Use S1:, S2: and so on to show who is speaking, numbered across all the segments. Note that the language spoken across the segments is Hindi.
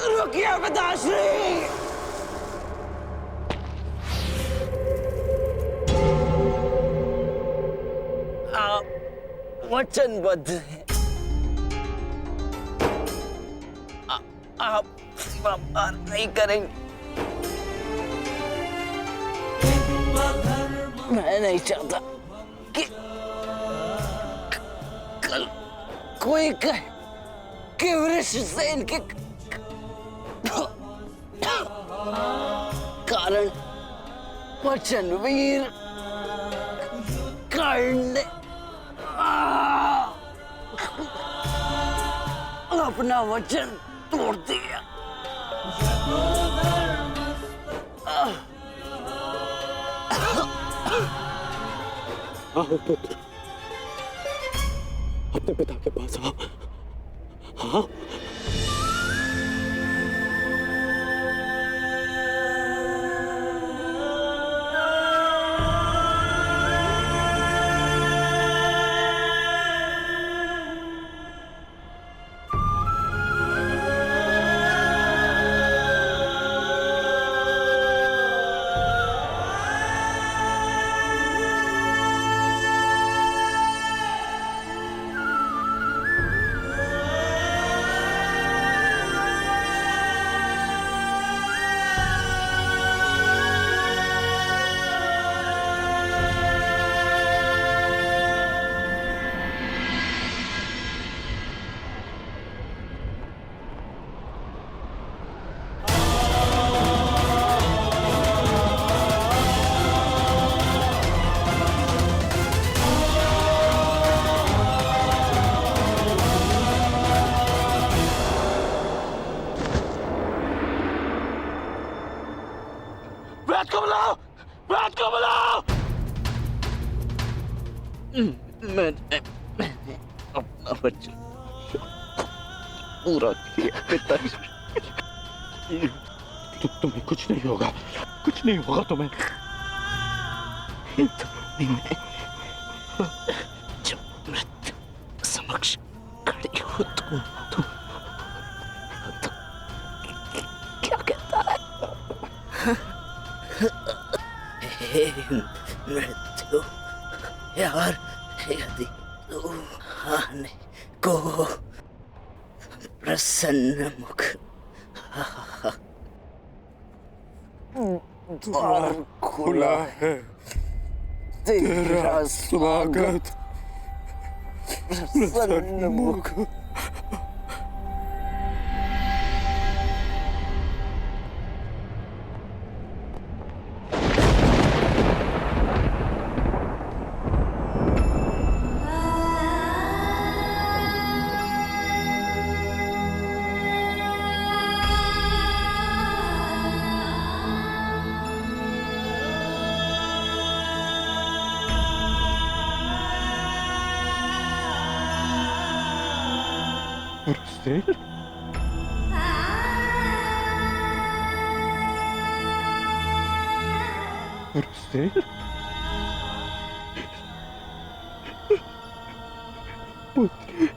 S1: रुकिए पिताश्री। आप वचनबद्ध हैं। आप पार नहीं करेंगे। मैं नहीं चाहता कि कल कोई कहे कि वृषसेन के कारण वचनवीर कर्ण ने अपना वचन तोड़ दिया।
S2: आओ पुत्र, अपने पिता के पास आओ। हाँ,
S3: बैठ को बुलाओ, बैठ को बुलाओ।
S1: मैंने अपना वचन पूरा किया पिताश्री।
S2: तुम्हें कुछ नहीं होगा, कुछ नहीं होगा तुम्हें।
S1: जब मृत्यु समक्ष खड़ी हो तुम तो क्या कहता है? हे मृत्यु, यार यदि तू आने को प्रसन्न मुख
S2: द्वार खुला है, तेरा स्वागत प्रसन्न मुख। वृषसेन, वृषसेन, पुत्री।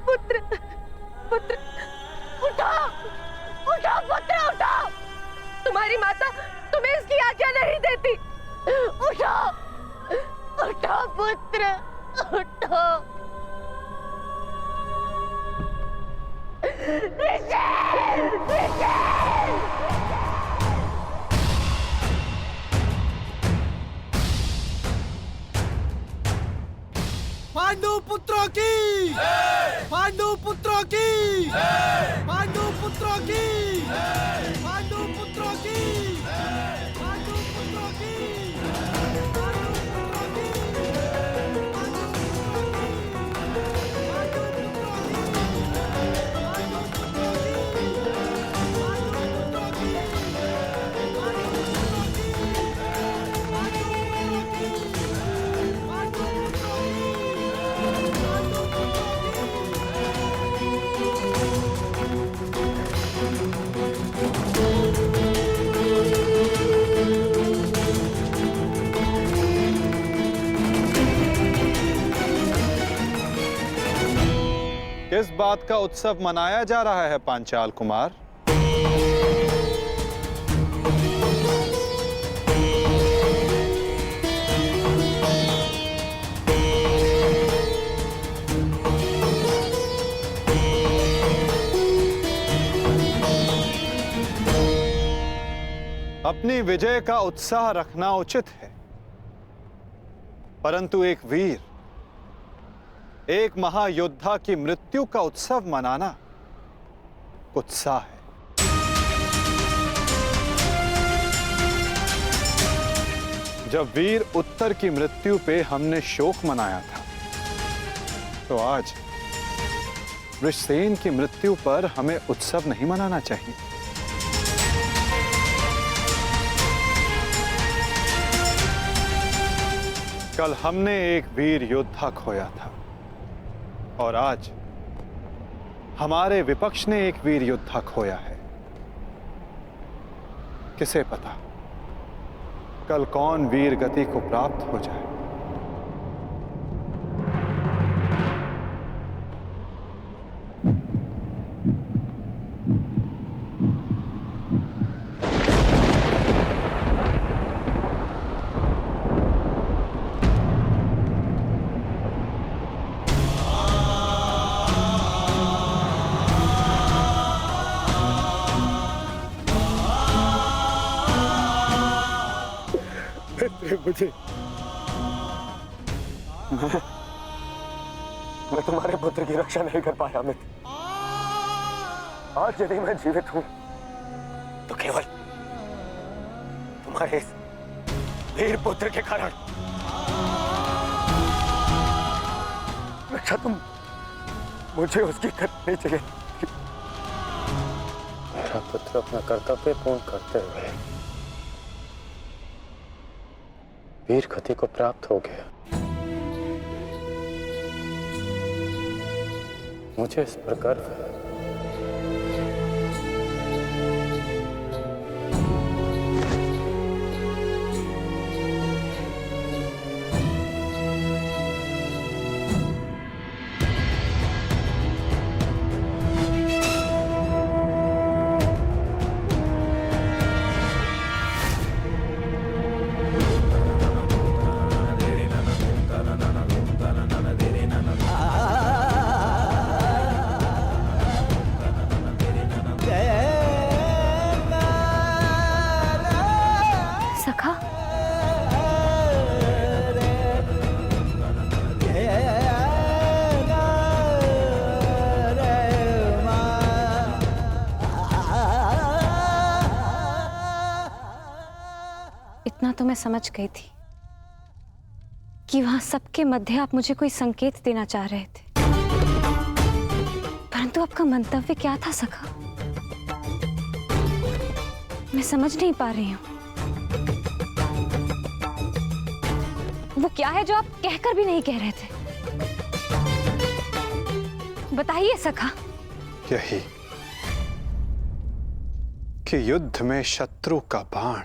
S4: पुत्र पुत्र उठो उठो पुत्र उठो। तुम्हारी माता तुम्हें इसकी आज्ञा नहीं देती। उठो उठो पुत्र उठो।
S5: पांडु पुत्रों की पांडु पुत्रों की पांडु पुत्रों की पांडु पुत्रों की पांडु पुत्रों की
S6: किस बात का उत्सव मनाया जा रहा है पांचाल कुमार? अपनी विजय का उत्साह रखना उचित है, परंतु एक वीर, एक महायोद्धा की मृत्यु का उत्सव मनाना उत्साह है। जब वीर उत्तर की मृत्यु पे हमने शोक मनाया था, तो आज वृषसेन की मृत्यु पर हमें उत्सव नहीं मनाना चाहिए। कल हमने एक वीर योद्धा खोया था और आज हमारे विपक्ष ने एक वीर योद्धा खोया है। किसे पता कल कौन वीर गति को प्राप्त हो जाए।
S2: मुझे मैं तुम्हारे पुत्र की रक्षा नहीं कर पाया मित्र। आज यदि मैं जीवित हूं तो केवल तुम्हारे इस वीर पुत्र के कारण। रक्षा तुम मुझे उसकी करनी चाहिए। मेरा पुत्र अपना कर्तव्य पूर्ण करते हुए वीर गति को प्राप्त हो गया। मुझे इस पर गर्व है।
S7: इतना तो मैं समझ गई थी कि वहां सबके मध्य आप मुझे कोई संकेत देना चाह रहे थे, परंतु आपका मंतव्य क्या था सखा? मैं समझ नहीं पा रही हूं। वो क्या है जो आप कहकर भी नहीं कह रहे थे? बताइए सखा।
S6: यही कि युद्ध में शत्रु का बाण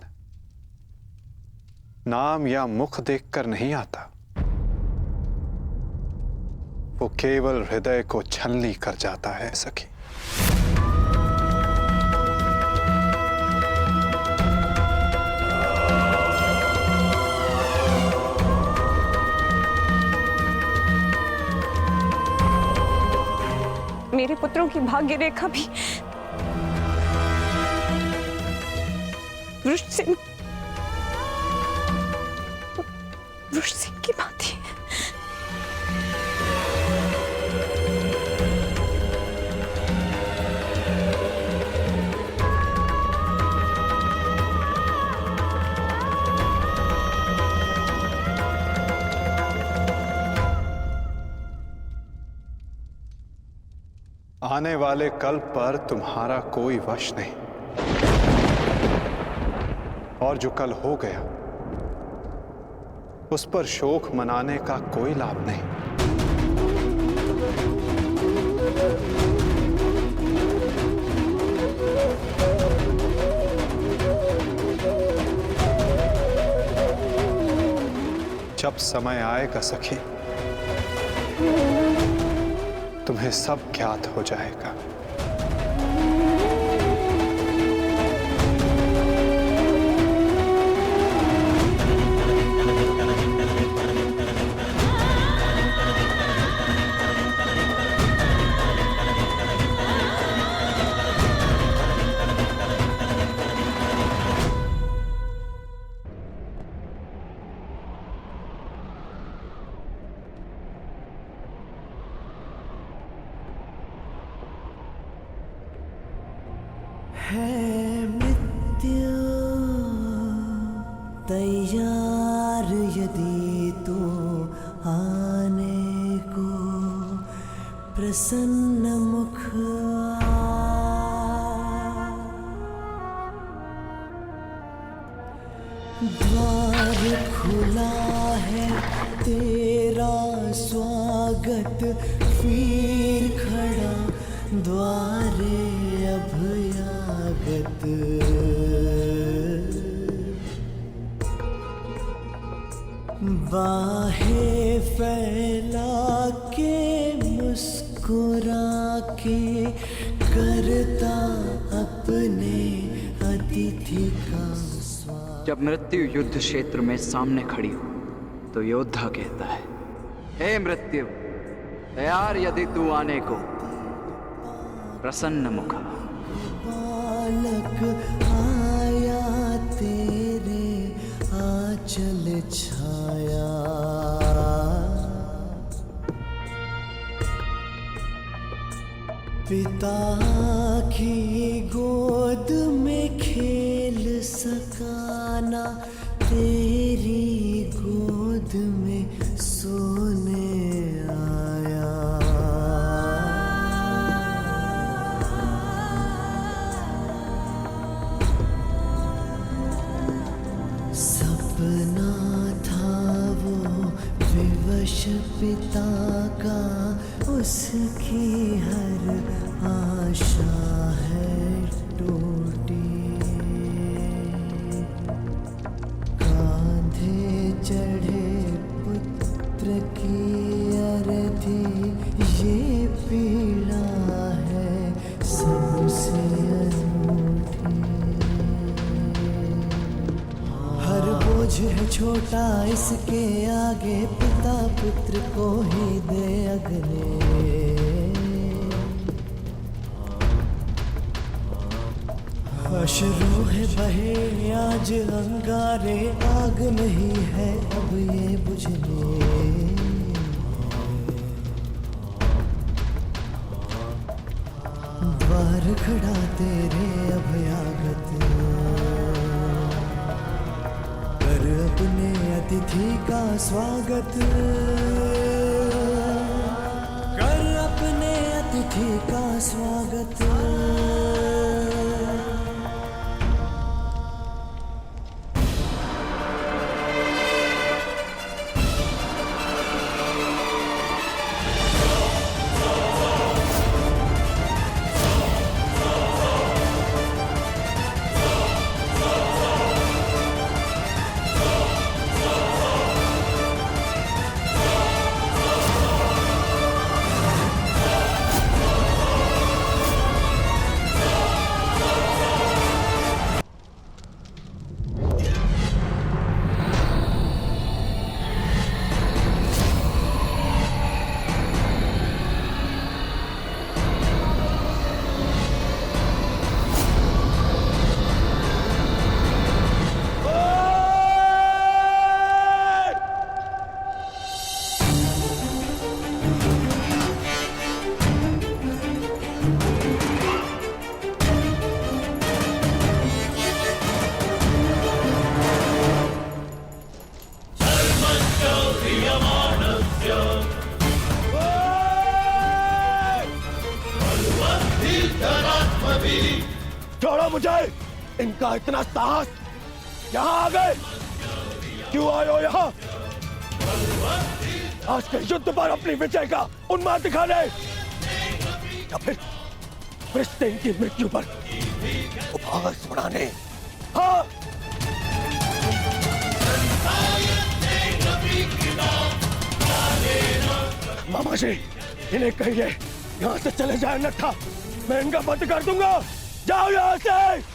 S6: नाम या मुख देखकर नहीं आता, वो केवल हृदय को छलनी कर जाता है सखी।
S7: मेरे पुत्रों की भाग्य रेखा भी वृषसिंह की भांति है।
S6: आने वाले कल पर तुम्हारा कोई वश नहीं, और जो कल हो गया उस पर शोक मनाने का कोई लाभ नहीं। जब समय आएगा सखी, तुम्हें सब ज्ञात हो जाएगा।
S5: है मृत्यु तैयार यदि तो आने को, प्रसन्न मुख द्वार खुला है तेरा स्वागत, वीर खड़ा द्वारे अभयागत। बाहें फैला के मुस्कुरा के करता अपने अतिथि का स्वागत।
S8: जब मृत्यु युद्ध क्षेत्र में सामने खड़ी हो तो योद्धा कहता है, हे मृत्यु, तैयार यदि तू आने को, प्रसन्न मुख।
S5: बालक आया तेरे आंचल छाया, पिता की गोद में खेल सकाना, तेरी गोद में सोने आया। सपना था वो विवश पिता का, उसकी हर आशा है टूटी। कांधे चढ़े पुत्र की अर्थी, ये पीड़ा है सबसे अनूठी। हर बोझ है छोटा इसके आगे, पिता पुत्र को ही दे अगले। अश्रु है बहे आज अंगारे, आग नहीं है अब ये बुझने। द्वार खड़ा तेरे अभयागत, कर अपने अतिथि का स्वागत, कर अपने अतिथि का स्वागत।
S3: इनका इतना साहस, यहाँ आ गए। क्यों आए हो यहाँ? आज के युद्ध पर अपनी विजय का उन्माद दिखाने, या फिर वृषसेन की मृत्यु पर उपहास उड़ाने? हाँ, मामा जी, इन्हें कहिए यहाँ से चले जाए, अन्यथा मैं इनका वध कर दूंगा। जाओ यहाँ से।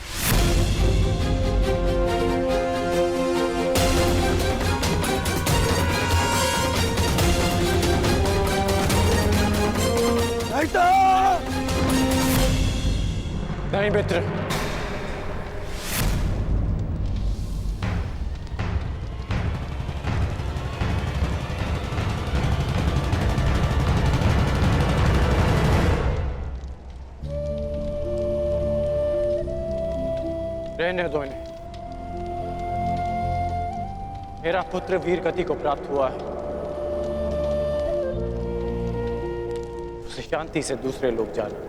S2: नहीं मित्र, रहने दो इन्हें। मेरा पुत्र वीर गति को प्राप्त हुआ है, उसे शांति से दूसरे लोग जाने।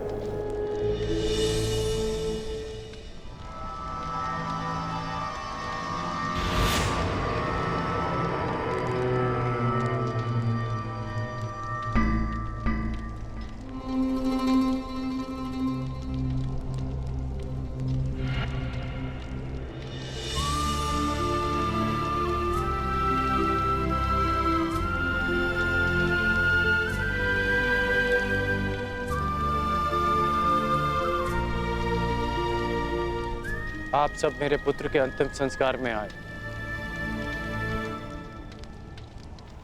S2: आप सब मेरे पुत्र के अंतिम संस्कार में आए,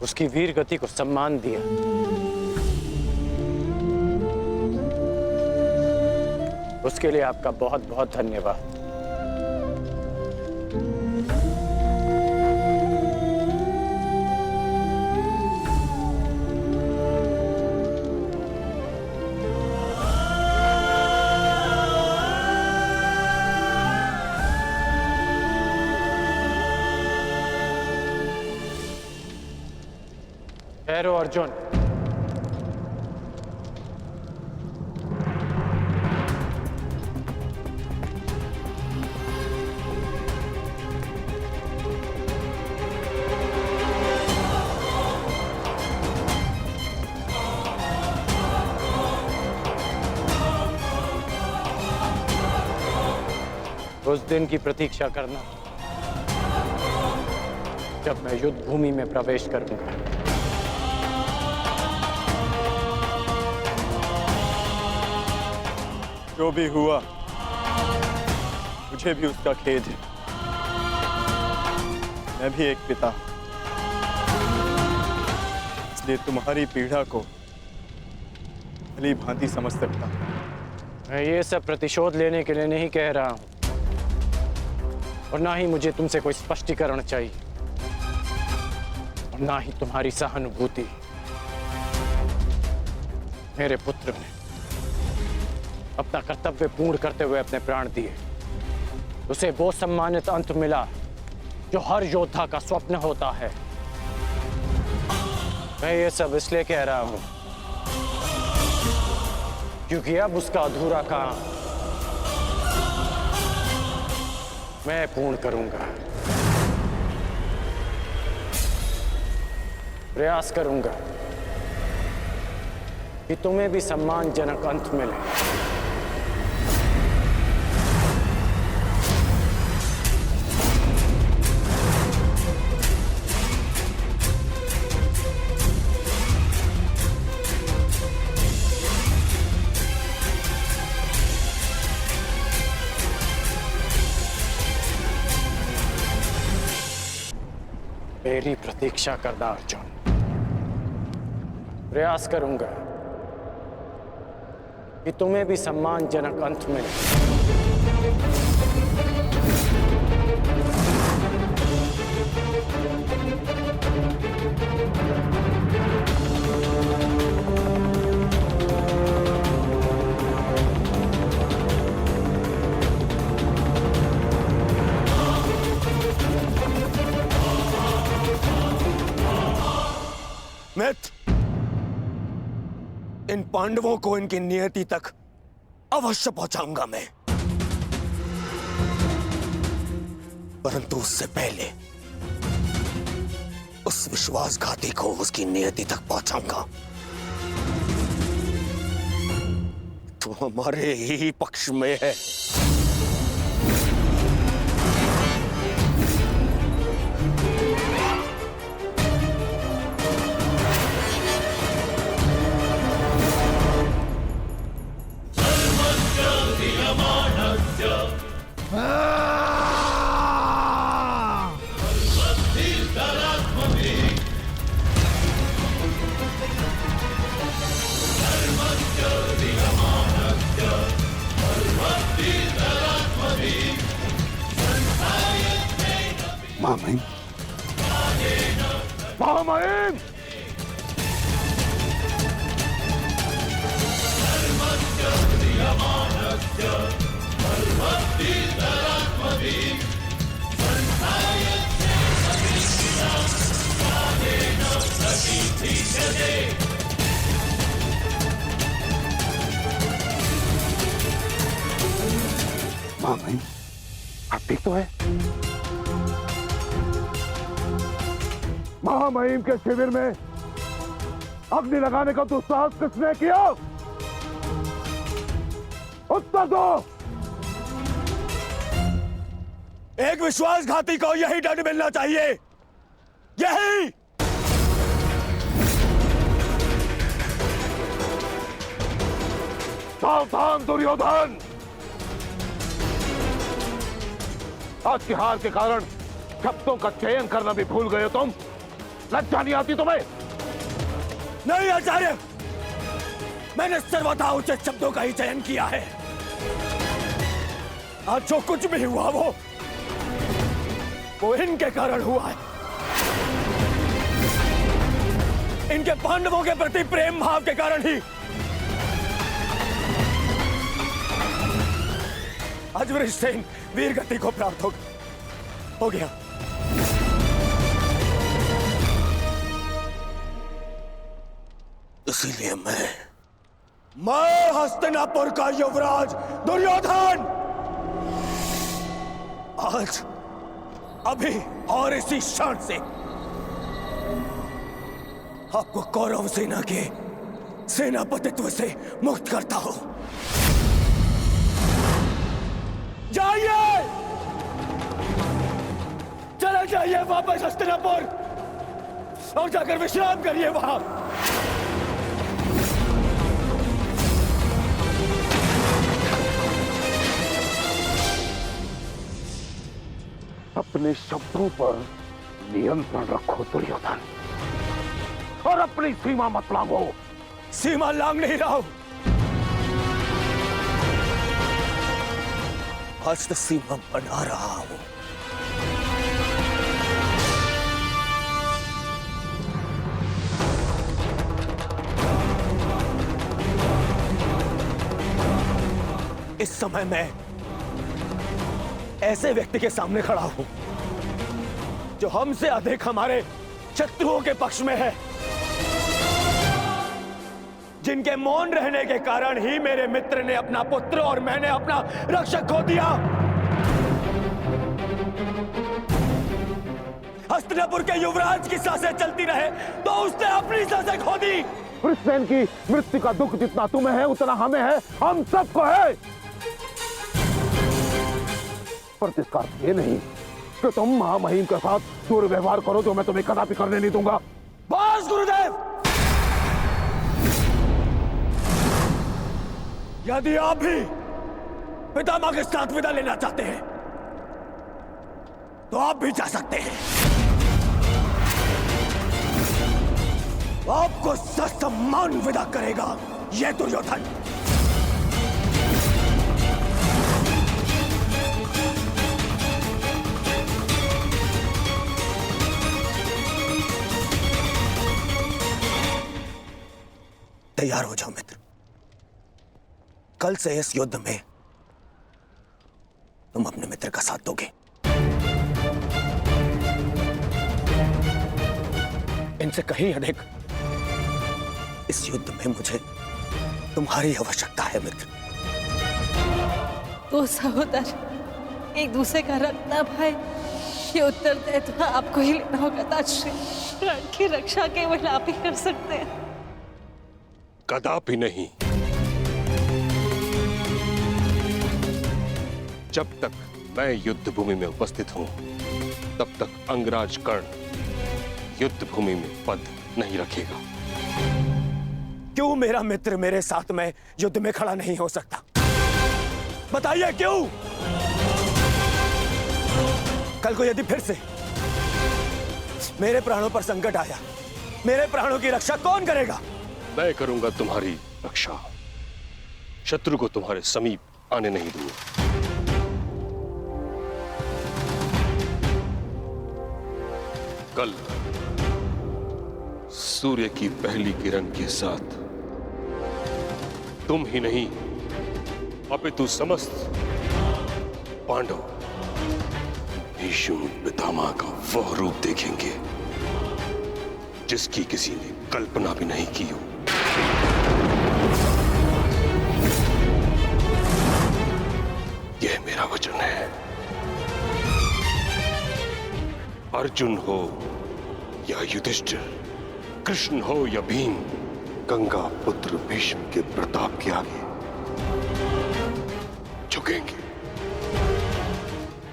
S2: उसकी वीर गति को सम्मान दिया। उसके लिए आपका बहुत बहुत धन्यवाद। ठहरो अर्जुन, उस दिन की प्रतीक्षा करना जब मैं युद्ध भूमि में प्रवेश करूंगा।
S9: जो भी हुआ, मुझे भी उसका खेद है। मैं भी एक पिता, इसलिए तुम्हारी पीड़ा को भली भांति समझ सकता हूं।
S2: मैं ये सब प्रतिशोध लेने के लिए नहीं कह रहा हूं, और ना ही मुझे तुमसे कोई स्पष्टीकरण चाहिए, और ना ही तुम्हारी सहानुभूति। मेरे पुत्र ने अपना कर्तव्य पूर्ण करते हुए अपने प्राण दिए, उसे वो सम्मानित अंत मिला जो हर योद्धा का स्वप्न होता है। मैं ये सब इसलिए कह रहा हूं क्योंकि अब उसका अधूरा काम मैं पूर्ण करूंगा। प्रयास करूंगा कि तुम्हें भी सम्मानजनक अंत मिले। मेरी प्रतीक्षा करना अर्जुन, प्रयास करूंगा कि तुम्हें भी सम्मानजनक अंत मिले।
S3: मित्र, इन पांडवों को इनकी नियति तक अवश्य पहुंचाऊंगा मैं। परंतु उससे पहले उस विश्वासघाती को उसकी नियति तक पहुंचाऊंगा। तो हमारे ही पक्ष में है।
S6: महामहिम, महामहिम, महामहिम, आप ठीक तो है? महामहिम के शिविर में अग्नि लगाने का दुस्साहस किसने किया? उत्तर दो।
S3: एक विश्वासघाती को यही दंड मिलना चाहिए, यही।
S6: सावधान दुर्योधन, आज की हार के कारण शब्दों का चयन करना भी भूल गए हो तुम। लज्जा नहीं आती तुम्हें?
S3: नहीं आचार्य, मैंने सर्वथा उचित शब्दों का ही चयन किया है। आज जो कुछ भी हुआ वो इनके कारण हुआ है। इनके पांडवों के प्रति प्रेम भाव के कारण ही आज वृषसेन वीर गति को प्राप्त हो गया। इसीलिए मैं हस्तिनापुर का युवराज दुर्योधन आज अभी और इसी क्षण से आपको कौरव सेना के सेनापतित्व से मुक्त करता हूं। जाइए, चला जाइए वापस हस्तिनापुर और जाकर विश्राम करिए वहां।
S6: अपने शब्दों पर नियंत्रण रखो दुर्योधन, और अपनी सीमा मत लांघो।
S3: सीमा लांघ नहीं रहा हूं, आज तो सीमा बना रहा हूं। इस समय मैं ऐसे व्यक्ति के सामने खड़ा हूं जो हमसे अधिक हमारे शत्रुओं के पक्ष में है, जिनके मौन रहने के कारण ही मेरे मित्र ने अपना पुत्र और मैंने अपना रक्षक खो दिया। हस्तिनापुर के युवराज की सांसें चलती रहे तो उसने अपनी सांसें खो दी।
S6: वृषसेन की मृत्यु का दुख जितना तुम्हें है उतना हमें है, हम सबको है। पर इसका अर्थ ये नहीं कि तुम महामहिम के साथ दुर्व्यवहार करो, जो मैं तुम्हें कदापि करने नहीं दूंगा।
S3: बस गुरुदेव, यदि आप भी पितामह के साथ विदा लेना चाहते हैं तो आप भी जा सकते हैं। आपको ससम्मान विदा करेगा यह दुर्योधन। तैयार हो जाओ मित्र, कल से इस युद्ध में तुम अपने मित्र का साथ दोगे। इनसे कहीं अधिक इस युद्ध में मुझे तुम्हारी आवश्यकता है मित्र।
S4: तो सहोदर एक दूसरे का रक्त ना भाई,
S10: ये उत्तरदायित्व आपको ही लेना होगा ताजश्री। प्राण की रक्षा केवल आप ही कर सकते हैं।
S3: कदापि नहीं। जब तक मैं युद्ध भूमि में उपस्थित हूं, तब तक अंगराज कर्ण युद्ध भूमि में पद नहीं रखेगा।
S11: क्यों मेरा मित्र मेरे साथ में युद्ध में खड़ा नहीं हो सकता? बताइए क्यों? कल को यदि फिर से मेरे प्राणों पर संकट आया, मेरे प्राणों की रक्षा कौन करेगा?
S3: मैं करूंगा तुम्हारी रक्षा। शत्रु को तुम्हारे समीप आने नहीं दूंगा। कल सूर्य की पहली किरण के साथ तुम ही नहीं, अपितु समस्त पांडव भीष्म पितामह का वह रूप देखेंगे जिसकी किसी ने कल्पना भी नहीं की हो। यह मेरा वचन है। अर्जुन हो या युधिष्ठिर, कृष्ण हो या भीम, गंगा पुत्र भीष्म के प्रताप के आगे झुकेंगे।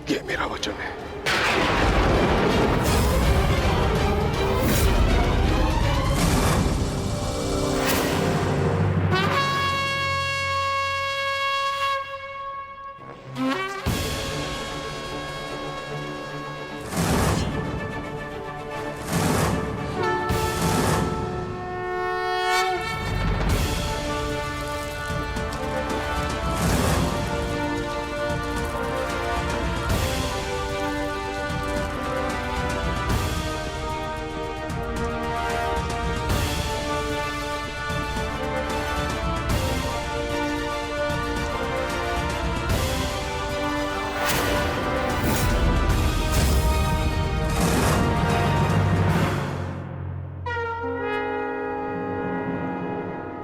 S3: यह मेरा वचन है।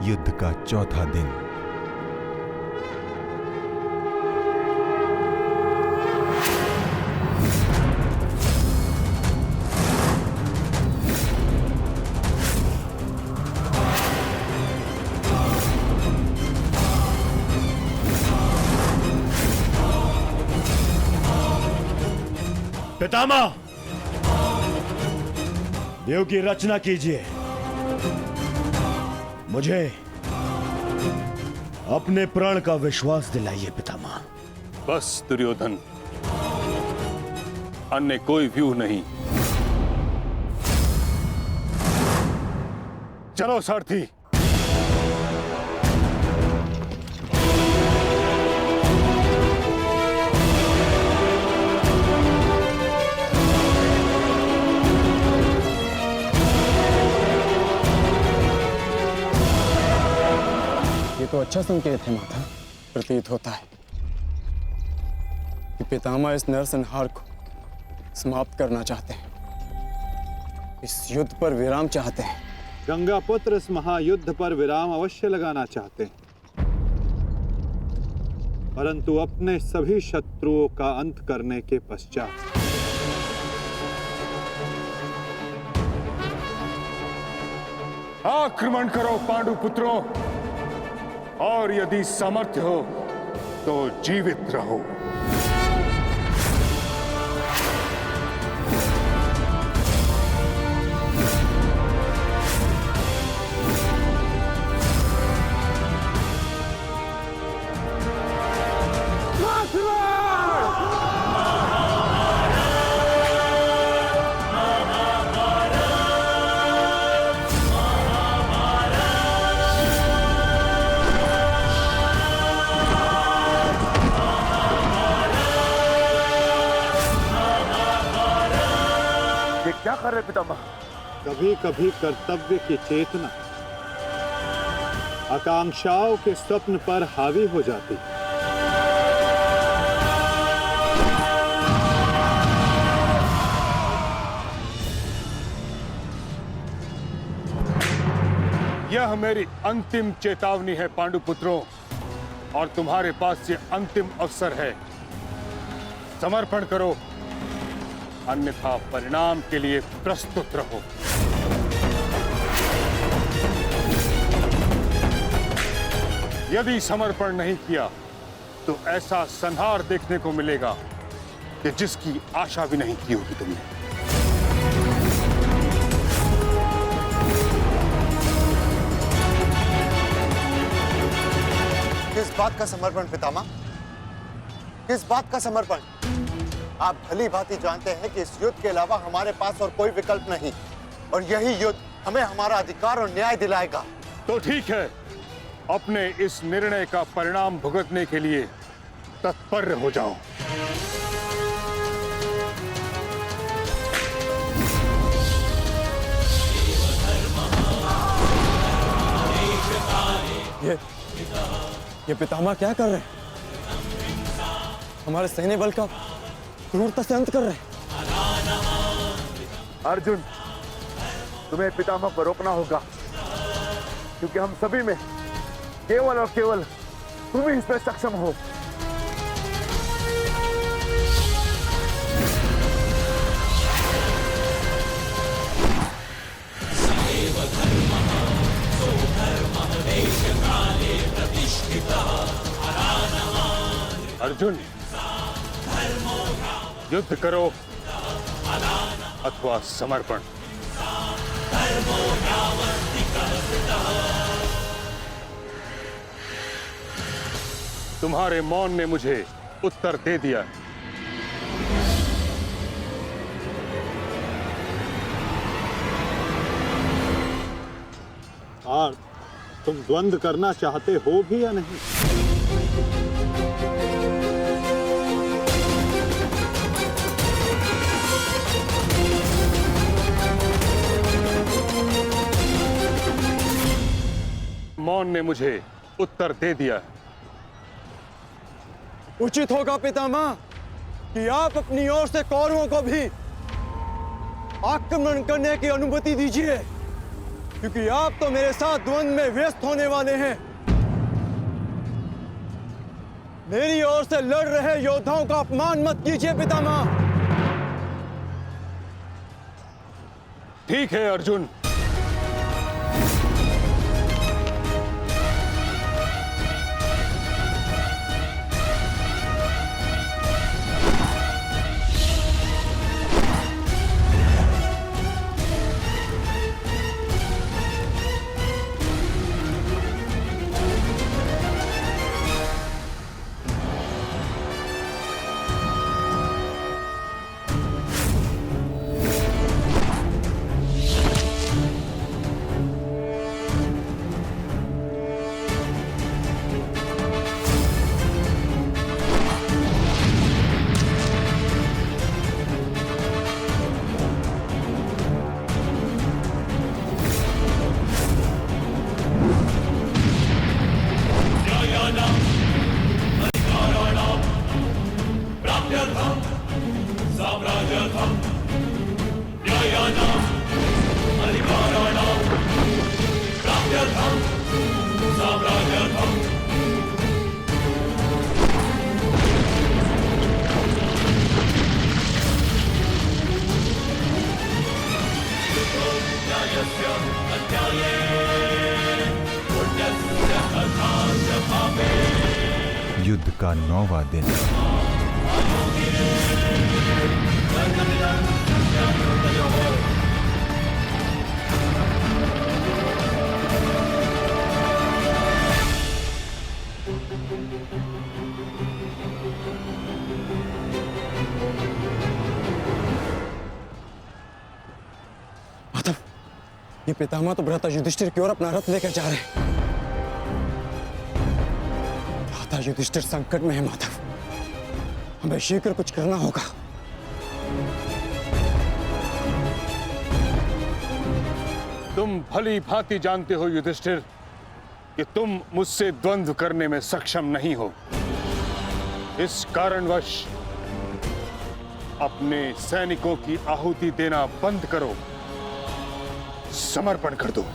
S12: युद्ध का चौथा दिन।
S11: पितामह, देव की रचना कीजिए। मुझे अपने प्राण का विश्वास दिलाइए पितामह।
S3: बस दुर्योधन, अन्य कोई व्यू नहीं। चलो सारथी।
S9: तो अच्छा संकेत है माता। प्रतीत होता है कि पितामह इस नरसंहार को समाप्त करना चाहते हैं। इस युद्ध पर विराम चाहते हैं।
S6: गंगा पुत्र इस महायुद्ध पर विराम अवश्य लगाना चाहते हैं, परंतु अपने सभी शत्रुओं का अंत करने के पश्चात।
S3: आक्रमण करो पांडु पुत्रों, और यदि सामर्थ्य हो तो जीवित रहो।
S11: क्या कर रहे पितामह?
S6: कभी कभी कर्तव्य की चेतना आकांक्षाओं के स्वप्न पर हावी हो जाती।
S3: यह मेरी अंतिम चेतावनी है पांडुपुत्रों, और तुम्हारे पास ये अंतिम अवसर है। समर्पण करो
S13: अन्यथा परिणाम के लिए प्रस्तुत रहो। यदि समर्पण नहीं किया तो ऐसा संहार देखने को मिलेगा कि जिसकी आशा भी नहीं की होगी तुमने।
S14: किस बात का समर्पण पितामह? किस बात का समर्पण? आप भली भांति जानते हैं कि इस युद्ध के अलावा हमारे पास और कोई विकल्प नहीं, और यही युद्ध हमें हमारा अधिकार और न्याय दिलाएगा।
S13: तो ठीक है, अपने इस निर्णय का परिणाम भुगतने के लिए तत्पर हो जाओ।
S9: ये पितामह क्या कर रहे हैं? हमारे सैन्य बल का क्रूरता से अंत कर रहे हैं।
S3: अर्जुन, तुम्हें पितामह को रोकना होगा, क्योंकि हम सभी में केवल और केवल तुम ही इसमें सक्षम हो।
S13: अर्जुन, युद्ध करो अथवा समर्पण। तुम्हारे मौन ने मुझे उत्तर दे दिया।
S6: और तुम द्वंद्व करना चाहते हो भी या नहीं?
S13: मौन ने मुझे उत्तर दे दिया।
S9: उचित होगा पितामह कि आप अपनी ओर से कौरवों को भी आक्रमण करने की अनुमति दीजिए, क्योंकि आप तो मेरे साथ द्वंद्व में व्यस्त होने वाले हैं। मेरी ओर से लड़ रहे योद्धाओं का अपमान मत कीजिए पितामह।
S13: ठीक है अर्जुन,
S12: युद्ध का 9वां दिन।
S9: माधव, ये पितामह तो भ्राता युधिष्ठिर की ओर अपना रथ लेकर जा रहे हैं। भ्राता युधिष्ठिर संकट में है माधव, हमें शीघ्र कुछ करना होगा।
S13: तुम भली भांति जानते हो युधिष्ठिर कि तुम मुझसे द्वंद्व करने में सक्षम नहीं हो। इस कारणवश अपने सैनिकों की आहुति देना बंद करो, समर्पण कर दो।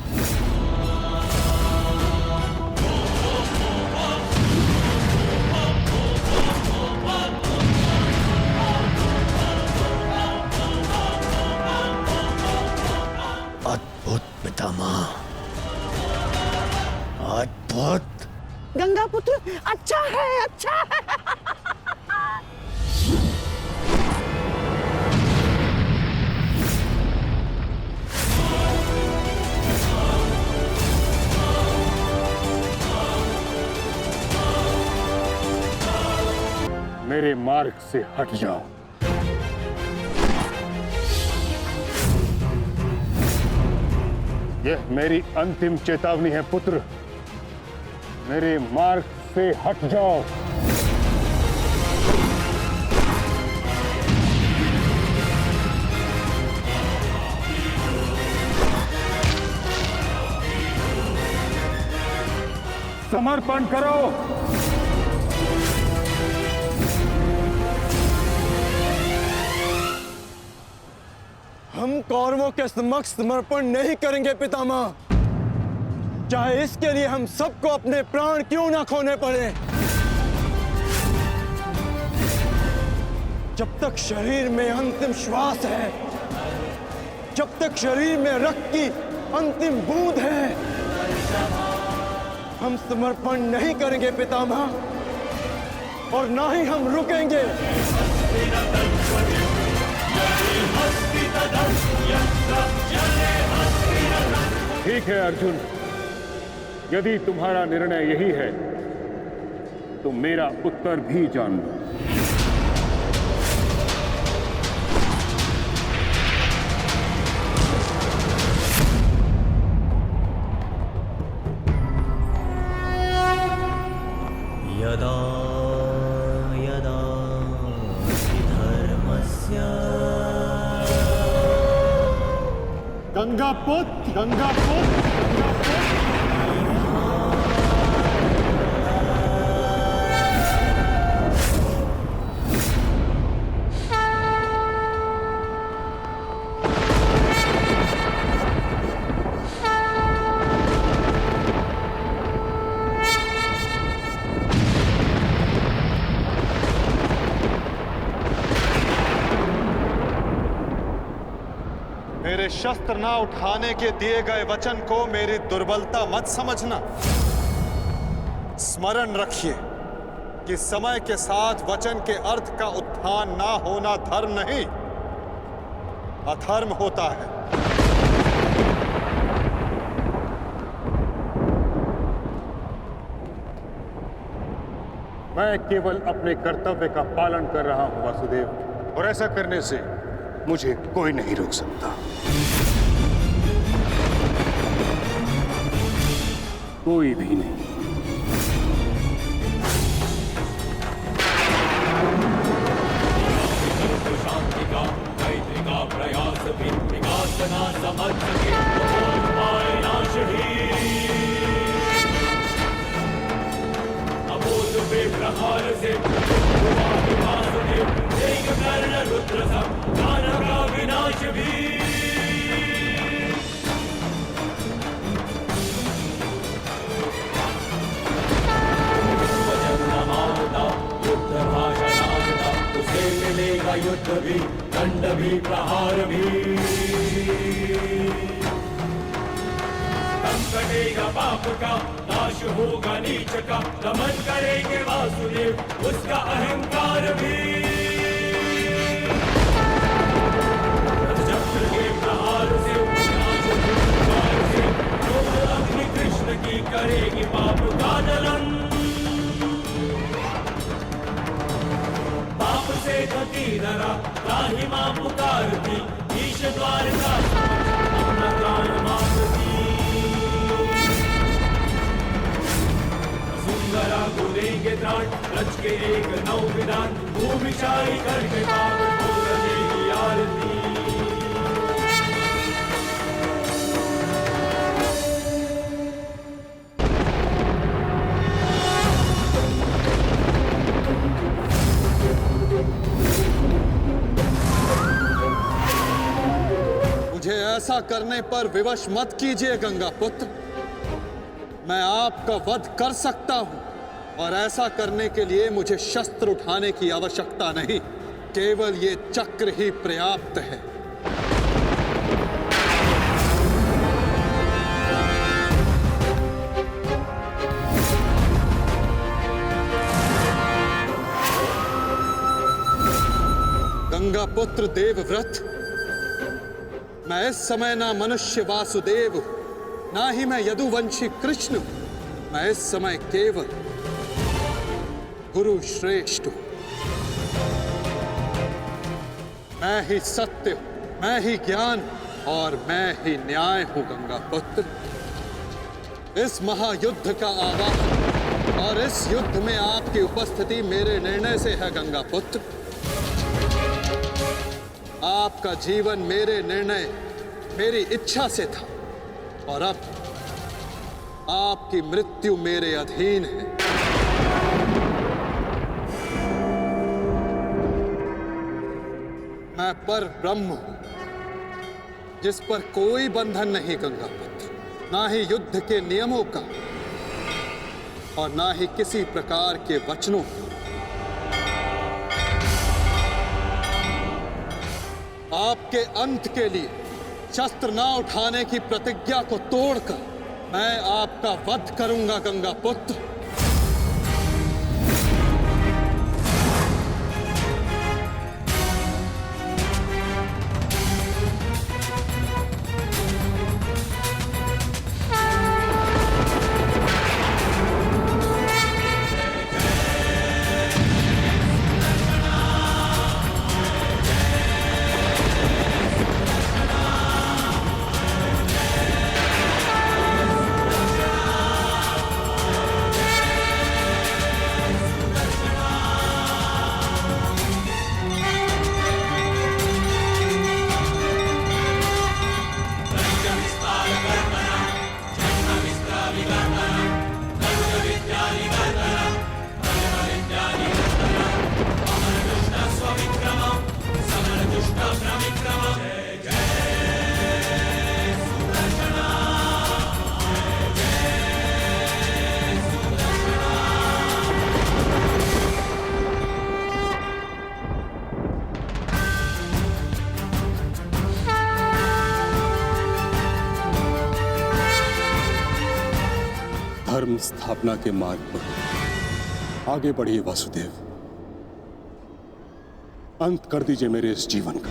S1: पुत्र अच्छा है, अच्छा है।
S13: मेरे मार्ग से हट जाओ। यह मेरी अंतिम चेतावनी है पुत्र, मेरे मार्ग से हट जाओ। समर्पण करो।
S9: हम कौरवों के समक्ष समर्पण नहीं करेंगे पितामह, चाहे इसके लिए हम सबको अपने प्राण क्यों ना खोने पड़े। जब तक शरीर में अंतिम श्वास है, जब तक शरीर में रक्त की अंतिम बूंद है, हम समर्पण नहीं करेंगे पितामह, और ना ही हम रुकेंगे।
S13: ठीक है अर्जुन, यदि तुम्हारा निर्णय यही है तो मेरा उत्तर भी जान लो।
S5: यदा यदा हि धर्मस्य
S13: गंगापुत्र, गंगापुत्र,
S14: मेरे शस्त्र ना उठाने के दिए गए वचन को मेरी दुर्बलता मत समझना। स्मरण रखिए कि समय के साथ वचन के अर्थ का उत्थान ना होना धर्म नहीं, अधर्म होता है।
S13: मैं केवल अपने कर्तव्य का पालन कर रहा हूं वासुदेव, और ऐसा करने से मुझे कोई नहीं रोक सकता। कोई भी नहीं।
S15: शांति का मैत्री का प्रयास भी विकास ना समझ सके तो पाए नाश ही। अबोध पे प्रहार से कर्ण रुद्र सब दानव का विनाश भी। युद्ध भाषा उसे मिलेगा युद्ध भी, दंड भी, प्रहार भी। कम कटेगा पाप का, नाश होगा नीच का, दमन करेंगे वासुदेव उसका अहंकार भी। चक्र के प्रहार से अग्नि कृष्ण की करेगी पाप का जलन। पाप से गति धरा राही मां पुकारती, ईश द्वार का अपना प्राण मारती। सुंदरा को देंगे त्राण, रच के एक नौ विधान, भूमिशाई करके पावन को रचेगी आरती।
S14: मुझे ऐसा करने पर विवश मत कीजिए गंगा पुत्र। मैं आपका वध कर सकता हूं, और ऐसा करने के लिए मुझे शस्त्र उठाने की आवश्यकता नहीं, केवल ये चक्र ही पर्याप्त है।
S6: पुत्र देवव्रत, मैं इस समय ना मनुष्य वासुदेव, ना ही मैं यदुवंशी कृष्ण, मैं इस समय केवल गुरु श्रेष्ठ हूं। मैं ही सत्य हूं, मैं ही ज्ञान और मैं ही न्याय हूं गंगा पुत्र। इस महायुद्ध का आवाहन और इस युद्ध में आपकी उपस्थिति मेरे निर्णय से है गंगा पुत्र। आपका जीवन मेरे निर्णय, मेरी इच्छा से था और अब आपकी मृत्यु मेरे अधीन है। मैं पर ब्रह्म हूं, जिस पर कोई बंधन नहीं गंगा पुत्र, ना ही युद्ध के नियमों का और ना ही किसी प्रकार के वचनों का। आपके अंत के लिए शस्त्र ना उठाने की प्रतिज्ञा को तोड़कर मैं आपका वध करूंगा गंगा पुत्र।
S13: धर्म स्थापना के मार्ग पर आगे बढ़िए वासुदेव। अंत कर दीजिए मेरे इस जीवन का।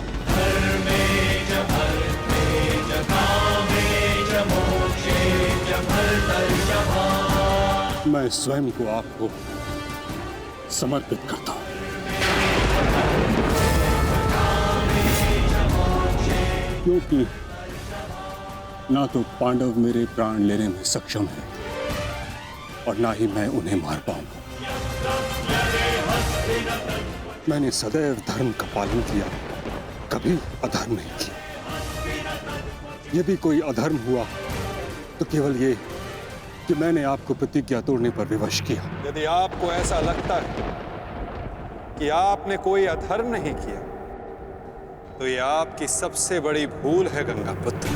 S13: मैं स्वयं को आपको समर्पित करता हूं। क्योंकि ना तो पांडव मेरे प्राण लेने में सक्षम है और ना ही मैं उन्हें मार पाऊंगा। मैंने सदैव धर्म का पालन किया, कभी अधर्म नहीं किया। यदि कोई अधर्म हुआ तो केवल ये कि मैंने आपको प्रतिज्ञा तोड़ने पर विवश किया।
S6: यदि आपको ऐसा लगता है कि आपने कोई अधर्म नहीं किया तो यह आपकी सबसे बड़ी भूल है गंगा पुत्र।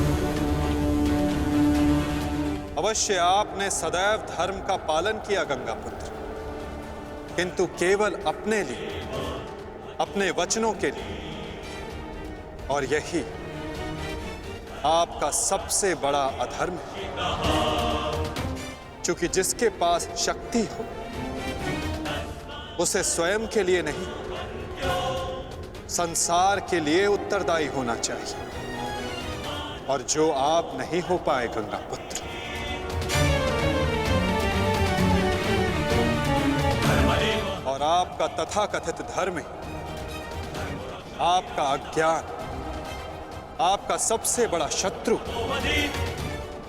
S6: अवश्य आपने सदैव धर्म का पालन किया गंगा पुत्र, किंतु केवल अपने लिए, अपने वचनों के लिए। और यही आपका सबसे बड़ा अधर्म है। क्योंकि जिसके पास शक्ति हो उसे स्वयं के लिए नहीं, संसार के लिए उत्तरदायी होना चाहिए, और जो आप नहीं हो पाए गंगा पुत्र। और आपका तथाकथित धर्म ही आपका अज्ञान, आपका सबसे बड़ा शत्रु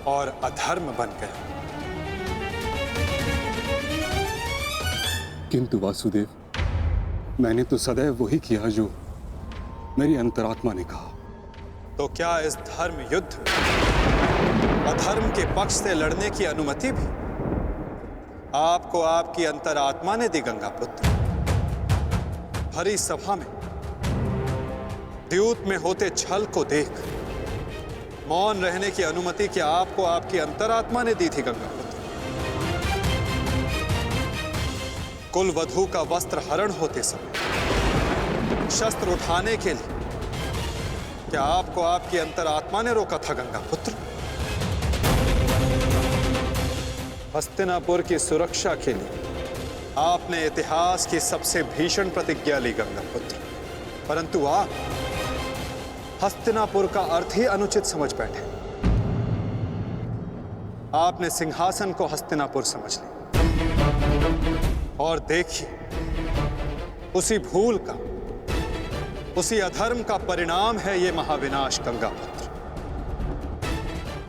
S6: और अधर्म बन गया।
S13: किंतु वासुदेव, मैंने तो सदैव वही किया जो मेरी अंतरात्मा ने कहा।
S6: तो क्या इस धर्म युद्ध में अधर्म के पक्ष से लड़ने की अनुमति भी आपको आपकी अंतरात्मा ने दी गंगा पुत्र? भरी सभा में द्यूत में होते छल को देख मौन रहने की अनुमति क्या आपको आपकी अंतरात्मा ने दी थी गंगा पुत्र? कुल वधू का वस्त्र हरण होते समय शस्त्र उठाने के लिए क्या आपको आपकी अंतरात्मा ने रोका था गंगा पुत्र? हस्तिनापुर की सुरक्षा के लिए आपने इतिहास की सबसे भीषण प्रतिज्ञा ली गंगा पुत्र, परंतु आप हस्तिनापुर का अर्थ ही अनुचित समझ बैठे। आपने सिंहासन को हस्तिनापुर समझ लिया और देखिए उसी भूल का, उसी अधर्म का परिणाम है ये महाविनाश गंगापुत्र।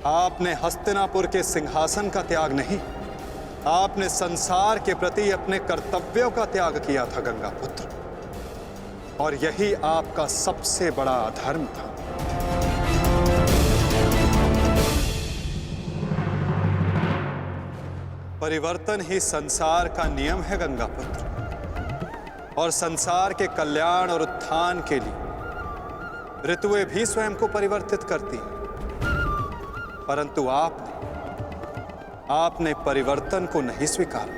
S6: आपने हस्तिनापुर के सिंहासन का त्याग नहीं, आपने संसार के प्रति अपने कर्तव्यों का त्याग किया था गंगापुत्र, और यही आपका सबसे बड़ा अधर्म था। परिवर्तन ही संसार का नियम है गंगापुत्र, और संसार के कल्याण और उत्थान के लिए ऋतुएं भी स्वयं को परिवर्तित करती हैं। परंतु आपने परिवर्तन को नहीं स्वीकारा।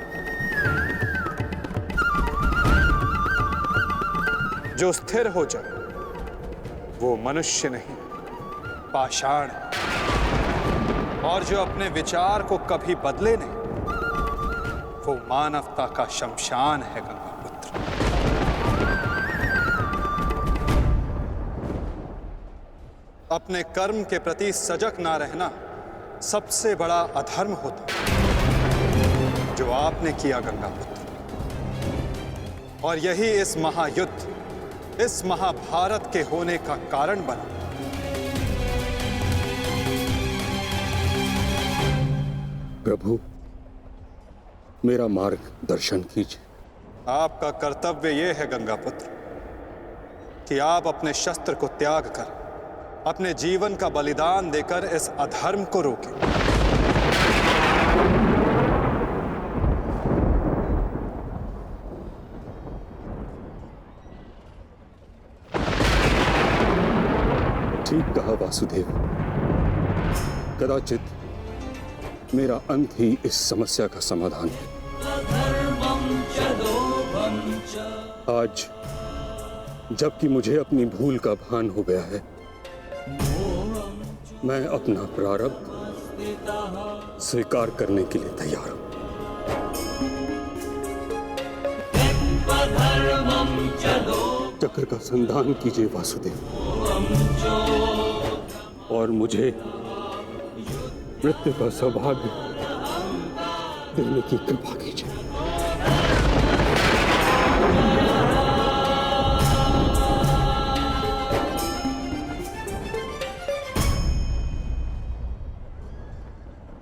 S6: जो स्थिर हो जाए वो मनुष्य नहीं, पाषाण है, और जो अपने विचार को कभी बदले नहीं वो मानवता का शमशान है गंगापुत्र। अपने कर्म के प्रति सजग ना रहना सबसे बड़ा अधर्म होता जो आपने किया गंगापुत्र, और यही इस महायुद्ध, इस महाभारत के होने का कारण बना।
S13: प्रभु, मेरा मार्ग दर्शन कीजिए।
S6: आपका कर्तव्य यह है गंगापुत्र कि आप अपने शस्त्र को त्याग कर अपने जीवन का बलिदान देकर इस अधर्म को रोकें।
S13: ठीक कहा वासुदेव। कदाचित मेरा अंत ही इस समस्या का समाधान है। आज जबकि मुझे अपनी भूल का भान हो गया है, मैं अपना प्रारब्ध स्वीकार करने के लिए तैयार हूं। चक्र का संधान कीजिए वासुदेव, और मुझे मृत्यु का सौभाग्य देने की कृपा कीजिए।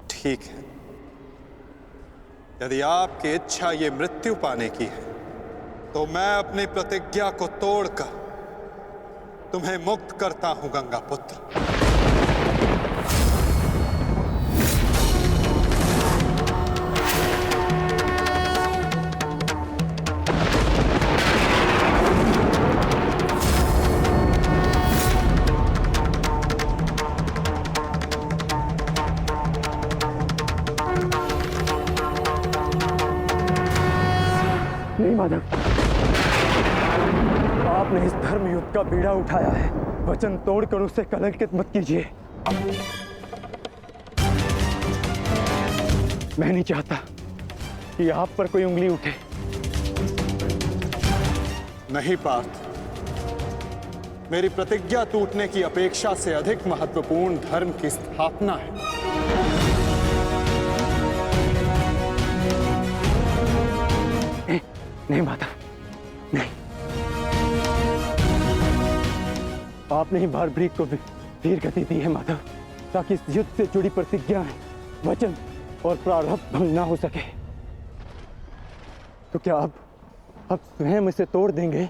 S6: ठीक है, यदि आपकी इच्छा ये मृत्यु पाने की है तो मैं अपनी प्रतिज्ञा को तोड़कर तुम्हें मुक्त करता हूं गंगापुत्र।
S9: नहीं माधव, आपने इस धर्म युद्ध का बीड़ा उठाया है, वचन तोड़कर उसे कलंकित मत कीजिए। मैं नहीं चाहता कि आप पर कोई उंगली उठे।
S6: नहीं पार्थ, मेरी प्रतिज्ञा टूटने की अपेक्षा से अधिक महत्वपूर्ण धर्म की स्थापना है।
S9: नहीं माता, नहीं। आपने ही भारभृग को वीर गति दी है माधव, ताकि इस युद्ध से जुड़ी प्रतिज्ञाएं, वचन और प्रारब्ध भंग ना हो सके। तो क्या आप स्वयं इसे तोड़ देंगे?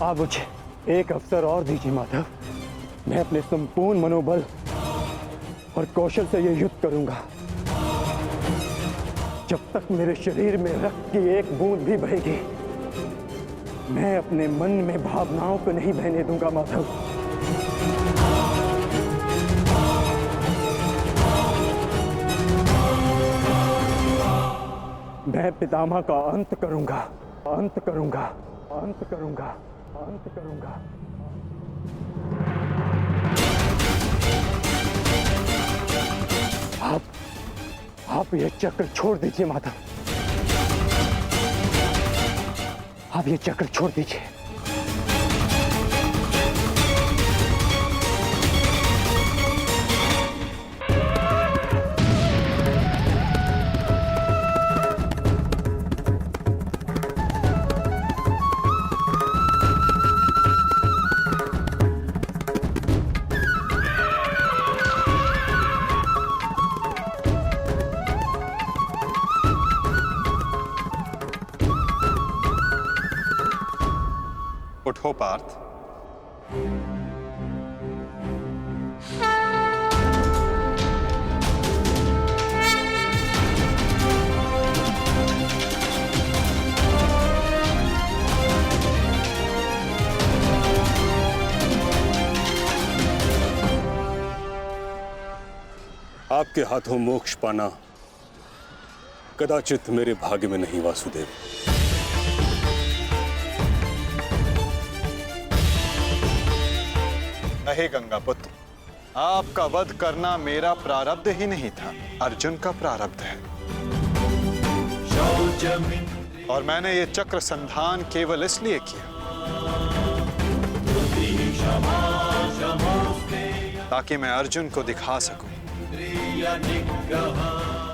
S9: आप मुझे एक अवसर और दीजिए माधव, मैं अपने संपूर्ण मनोबल और कौशल से यह युद्ध करूंगा। जब तक मेरे शरीर में रक्त की एक बूंद भी बहेगी, मैं अपने मन में भावनाओं को नहीं बहने दूंगा माधव। मैं पितामह का अंत करूंगा, अंत करूंगा, अंत करूंगा, अंत करूंगा।
S2: आप ये चक्र छोड़ दीजिए माता, आप ये चक्र छोड़ दीजिए।
S6: उठो पार्थ।
S13: आपके हाथों मोक्ष पाना कदाचित मेरे भाग्य में नहीं वासुदेव।
S6: नहीं गंगा पुत्र, आपका वध करना मेरा प्रारब्ध ही नहीं था, अर्जुन का प्रारब्ध है। और मैंने ये चक्र संधान केवल इसलिए किया ताकि मैं अर्जुन को दिखा सकूं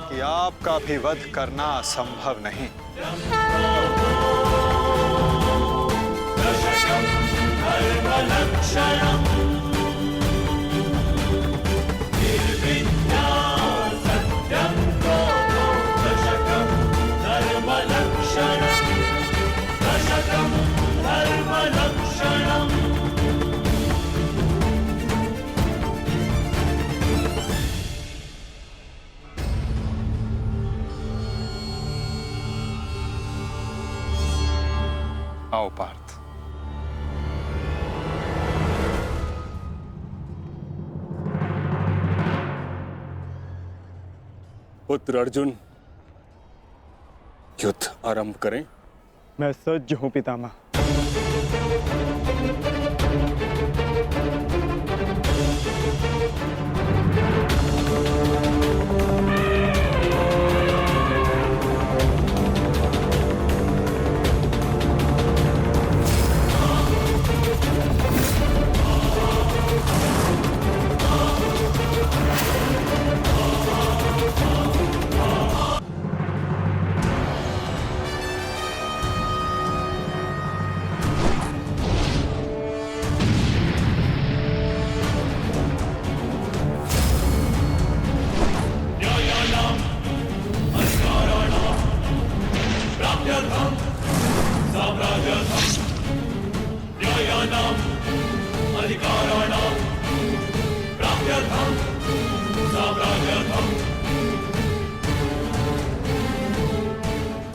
S6: कि आपका भी वध करना असंभव नहीं। आओ पार्थ।
S13: पुत्र अर्जुन, युद्ध आरंभ करें?
S9: मैं सज्ज हूं पितामह।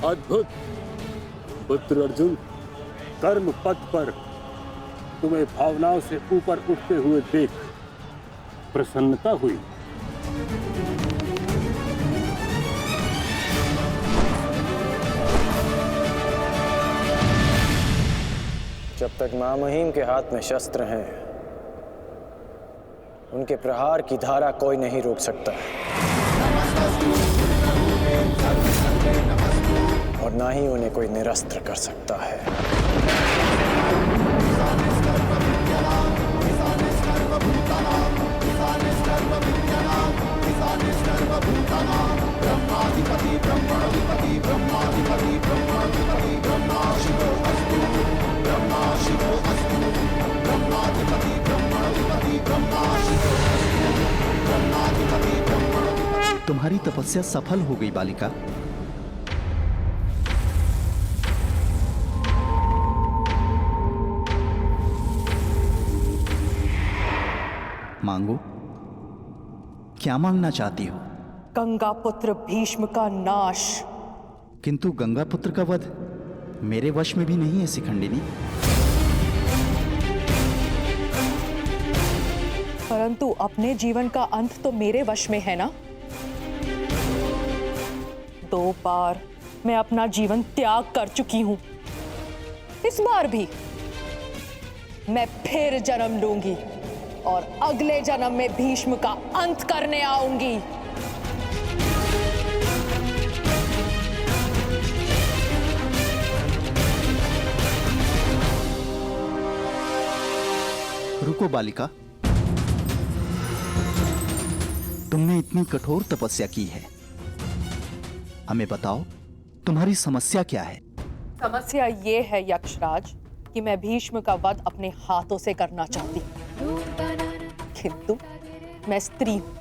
S13: अद्भुत पुत्र अर्जुन, कर्म पथ पर तुम्हें भावनाओं से ऊपर उठते हुए देख प्रसन्नता हुई।
S2: जब तक महामहिम के हाथ में शस्त्र हैं, उनके प्रहार की धारा कोई नहीं रोक सकता और ना ही उन्हें कोई निरस्त्र कर सकता है।
S16: तुम्हारी तपस्या सफल हो गई बालिका। मांगो, क्या मांगना चाहती हो?
S10: गंगा पुत्र भीष्म का नाश।
S16: किंतु गंगा पुत्र का वध मेरे वश में भी नहीं है शिखंडिनी।
S10: परंतु अपने जीवन का अंत तो मेरे वश में है ना। 2 बार मैं अपना जीवन त्याग कर चुकी हूं। इस बार भी मैं फिर जन्म लूंगी और अगले जन्म में भीष्म का अंत करने आऊंगी।
S16: रुको बालिका, तुमने इतनी कठोर तपस्या की है, हमें बताओ तुम्हारी समस्या क्या है?
S10: समस्या ये है यक्षराज कि मैं भीष्म का वध अपने हाथों से करना चाहती हूँ, किंतु मैं स्त्री हूं,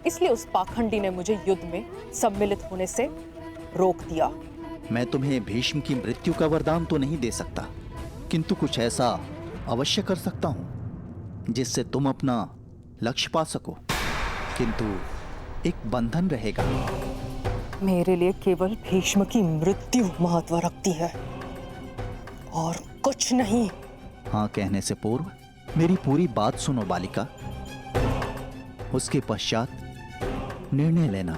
S10: इसलिए उस पाखंडी ने मुझे युद्ध में सम्मिलित होने से रोक दिया।
S16: मैं तुम्हें भीष्म की मृत्यु का वरदान तो नहीं दे सकता, किंतु कुछ ऐसा अवश्य कर सकता हूं जिससे तुम अपना लक्ष्य पा सको, किंतु एक बंधन रहेगा।
S10: मेरे लिए केवल भीष्म की मृत्यु महत्व रखती है और कुछ नहीं।
S16: हाँ कहने से पूर्व मेरी पूरी बात सुनो बालिका, उसके पश्चात निर्णय लेना।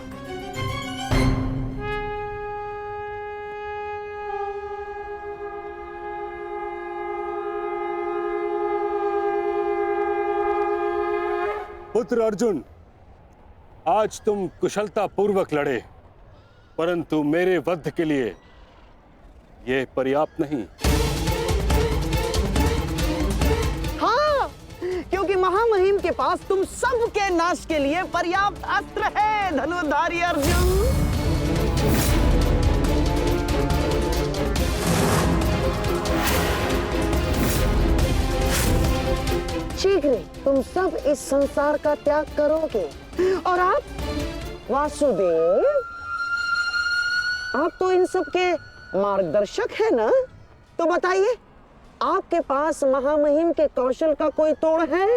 S13: पुत्र अर्जुन, आज तुम कुशलता पूर्वक लड़े, परंतु मेरे वध के लिए यह पर्याप्त नहीं।
S1: हाँ, क्योंकि महामहिम के पास तुम सबके नाश के लिए पर्याप्त अस्त्र है धनुर्धारी अर्जुन। शीघ्र तुम सब इस संसार का त्याग करोगे और आप वासुदेव, आप तो इन सब के मार्गदर्शक है ना, तो बताइए आपके पास महामहिम के कौशल का कोई तोड़ है?